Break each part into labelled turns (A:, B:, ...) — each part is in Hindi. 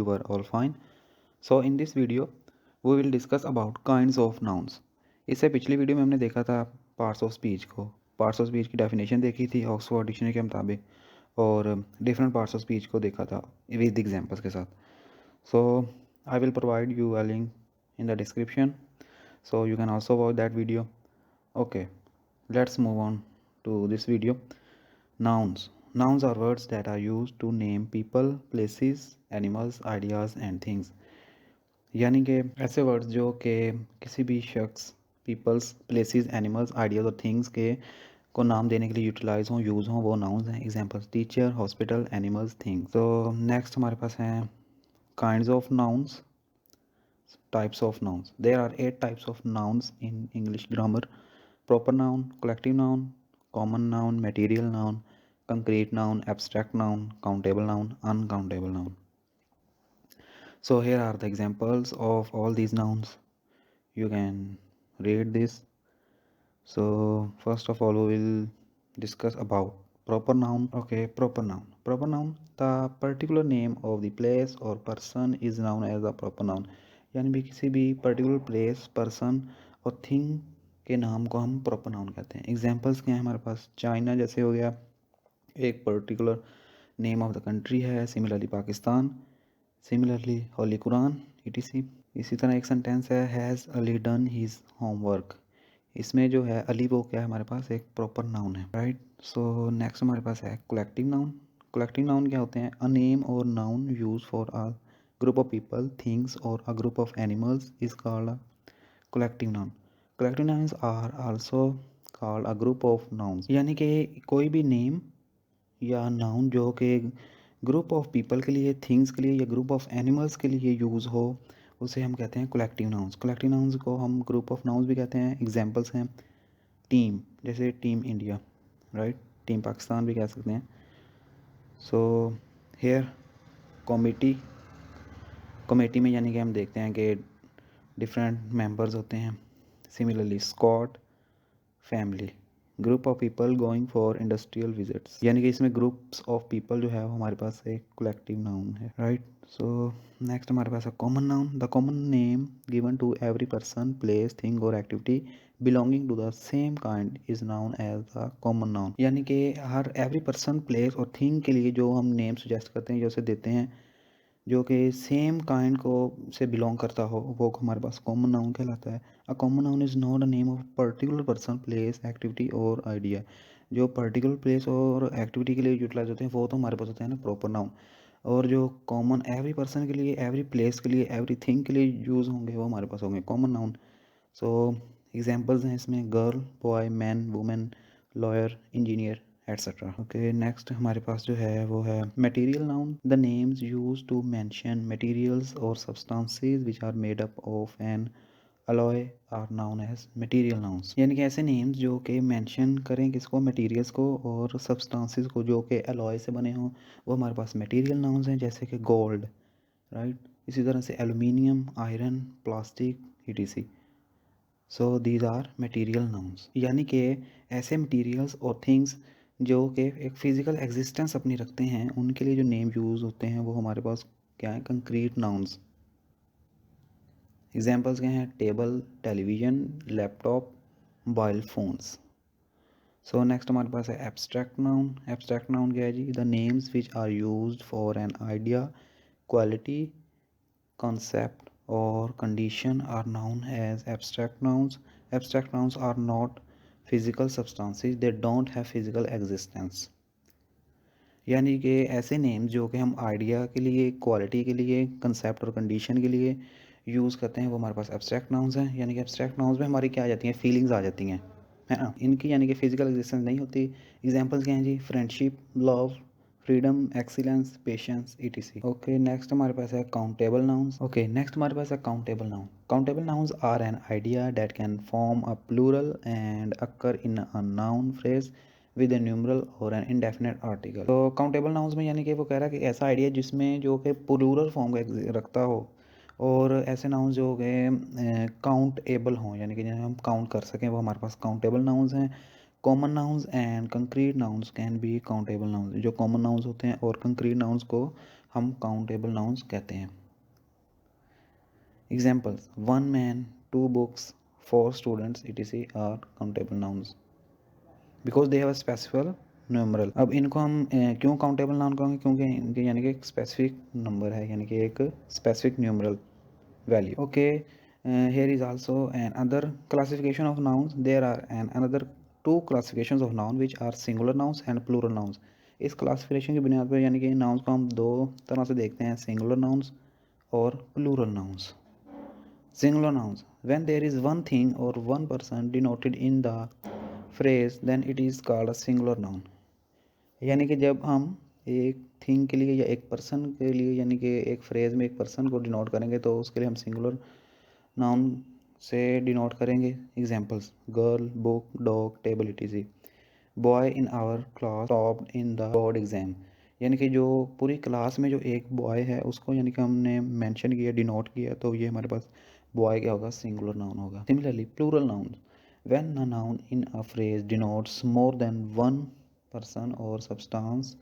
A: you are all fine. So in this video we will discuss about kinds of nouns. इससे पिछली वीडियो में हमने देखा था पार्ट्स ऑफ स्पीच को, पार्ट्स ऑफ स्पीच की डेफिनेशन देखी थी ऑक्सफोर्ड डिक्शनरी के मुताबिक, और डिफरेंट पार्ट्स ऑफ स्पीच को देखा था विद एग्जांपल्स के साथ. So I will provide you a link in the description, so you can also watch that video. Okay, let's move on to this video. Nouns. Nouns are words that are used to name people, places, animals, ideas and things. यानी कि ऐसे वर्ड्स जो कि किसी भी शख्स, पीपल्स, प्लेसेस, एनिमल्स, आइडियाज और थिंग्स के को नाम देने के लिए यूटिलाइज हों, यूज़ हों, वो नाउन्स हैं. Examples teacher, hospital, animals, things. तो नेक्स्ट हमारे पास हैं kinds of nouns, types of nouns. There are 8 types of nouns in English grammar: proper noun, collective noun, common noun, material noun, concrete noun, abstract noun, countable noun, uncountable noun. So here are the examples of all these nouns. You can read this. So first of all we will discuss about proper noun. Okay, proper noun. Proper noun, the particular name of the place or person is known as a proper noun. यानी भी किसी भी पर्टिकुलर प्लेस, पर्सन और थिंग के नाम को हम प्रॉपर नाउन कहते हैं. एग्जांपल्स क्या हैं हमारे पास? चाइना जैसे हो गया, एक particular name of the country है. Similarly Pakistan, similarly Holy Quran, etc. इसी तरह एक सेंटेंस है, has Ali done his homework. इसमें जो है अली वो क्या है हमारे पास? एक प्रॉपर नाउन है, राइट. सो नेक्स्ट हमारे पास है कलेक्टिव नाउन. कलेक्टिव नाउन क्या होते हैं? अ नेम और noun use for a group of people, things or a group of animals is called a collective noun. Collective nouns are also called a group of nouns. यानी कि कोई भी नेम या नाउन जो कि ग्रुप ऑफ पीपल के लिए, थिंग्स के लिए या ग्रुप ऑफ एनिमल्स के लिए यूज़ हो, उसे हम कहते हैं कलेक्टिव नाउन्स. कलेक्टिव नाउन्स को हम ग्रुप ऑफ नाउन्स भी कहते हैं. एग्जांपल्स हैं टीम, जैसे team India, right. Team Pakistan भी कह सकते हैं. So here comity. कमेटी में यानी कि हम देखते हैं कि डिफरेंट मेंबर्स होते हैं. Similarly squad, family, group of people going for industrial visits. यानी कि इसमें ग्रुप्स ऑफ पीपल जो है वो हमारे पास एक कलेक्टिव नाउन है, राइट. सो नेक्स्ट हमारे पास है common noun. The common name given to every person, place, thing और activity belonging to the same kind is known as the common noun. यानी कि हर एवरी पर्सन, प्लेस और थिंग के लिए जो हम नेम सजेस्ट करते हैं, जो उसे देते हैं, जो कि सेम काइंड को से बिलोंग करता हो, वो हमारे पास कॉमन नाउन कहलाता है. A common noun is not a name of particular person, place, activity और आइडिया. जो पर्टिकुलर प्लेस और एक्टिविटी के लिए यूटिलाइज होते हैं वो तो हमारे पास होते हैं ना प्रॉपर नाउन. और जो कॉमन एवरी पर्सन के लिए, एवरी प्लेस के लिए, एवरी थिंग के लिए यूज़ होंगे वो हमारे पास होंगे कॉमन नाउन. सो एग्जाम्पल्स हैं इसमें girl, boy, man, women, lawyer, engineer, etcetera. Okay, next हमारे पास जो है वो है material noun. The names use to mention materials और substances which are made up of an alloy are known as material nouns. यानी कि ऐसे नेम्स जो कि मेंशन करें किसको? मटेरियल्स को और सब्सटेंसेस को जो कि अलॉय से बने हों, वो हमारे पास मटेरियल नाउन्स हैं. जैसे कि गोल्ड, राइट. इसी तरह से aluminium, iron, plastic, etc. So these are material nouns. यानी कि ऐसे मटीरियल्स और थिंग्स जो कि एक फ़िज़िकल एग्जिस्टेंस अपनी रखते हैं, उनके लिए जो नेम यूज़ होते हैं वो हमारे पास क्या है? Concrete nouns. एग्जांपल्स क्या हैं? Table, television, laptop, mobile phones. So next हमारे पास है एब्स्ट्रैक्ट नाउन. एब्स्ट्रैक्ट नाउन क्या है जी? The names which are used for an idea, quality, concept or condition are known as abstract nouns. Abstract nouns are not physical substances, they don't have physical existence. यानी कि ऐसे नेम्स जो कि हम आइडिया के लिए, क्वालिटी के लिए, कंसेप्ट और कंडीशन के लिए यूज़ करते हैं, वो हमारे पास एब्स्ट्रैक्ट नाउन्स हैं. यानी कि एब्स्ट्रैक्ट नाउन्स में हमारी क्या आ जाती हैं? फीलिंग्स आ जाती हैं, है ना. इनकी यानी कि फिजिकल एग्जिस्टेंस नहीं होती. एग्जांपल्स क्या हैं जी? Friendship, love, freedom, excellence, patience, etc. Okay, next हमारे पास है काउंटेबल नाउन्स. ओके, नेक्स्ट हमारे पास है countable noun. Countable nouns are an idea that can form a plural and occur in a noun phrase with a numeral or an indefinite article. तो काउंटेबल नाउन्स में यानी कि वो कह रहा है कि ऐसा आइडिया जिसमें जो कि प्लूरल फॉर्म रखता हो, और ऐसे नाउन्स जो कि काउंटेबल हों, यानी कि जिन्हें हम काउंट कर सकें, वो हमारे पास काउंटेबल नाउन्स हैं. Common nouns and concrete nouns can be countable nouns. जो कॉमन नाउन्स होते हैं और कंक्रीट नाउन्स को हम काउंटेबल नाउन्स कहते हैं। Examples: 1 man, 2 books, 4 students etc are countable nouns because they have a specific numeral. अब इनको हम क्यों काउंटेबल नाउन कहेंगे? क्योंकि इनके यानी कि एक स्पेसिफिक नंबर है, यानी कि एक specific numeral value. Okay, here is also another classification of nouns. There are another two classifications of noun which are singular nouns and plural nouns. इस क्लासिफिकेशन की बुनियाद पर यानी कि नाउन्स को हम दो तरह से देखते हैं, सिंगुलर नाउन्स और plural nouns. Singular nouns: when there is one thing or one person denoted in the phrase then it is called a singular noun। यानी कि जब हम एक थिंग के लिए या एक पर्सन के लिए यानी कि एक फ्रेज में एक पर्सन को डिनोट करेंगे तो उसके लिए हम सिंगुलर नाउन से डिनोट करेंगे। Examples: girl, book, dog, table etc। Boy in our class topped in the board exam. यानी कि जो पूरी क्लास में जो एक बॉय है उसको यानी कि हमने मेंशन किया, डिनोट किया, तो ये हमारे पास बॉय क्या होगा? सिंगुलर नाउन होगा। Similarly plural noun: when a noun in a phrase denotes more than one person or substance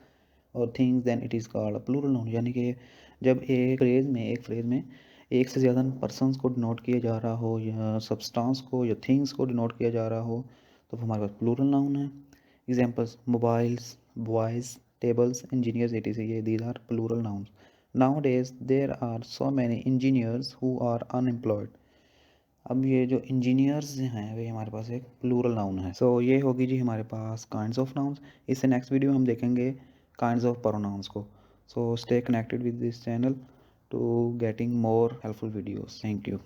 A: or things then it is called a plural noun. यानी कि जब एक फ्रेज में एक से ज़्यादा पर्सन्स को डिनोट किया जा रहा हो या सब्सटेंस को या थिंग्स को डिनोट किया जा रहा हो तो हमारे पास प्लूरल नाउन है। Examples: mobiles, boys, tables, engineers etc। ये these are plural nouns. Nowadays there are so many engineers who are unemployed. अब ये जो इंजीनियर्स हैं वे हमारे पास एक प्लूरल नाउन है। सो ये होगी जी हमारे पास काइंड्स ऑफ नाउन्स। इससे नेक्स्ट वीडियो हम देखेंगे काइंड्स ऑफ प्रोनाउंस को। So stay connected with this channel to getting more helpful videos. Thank you.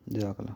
A: Jazakallah.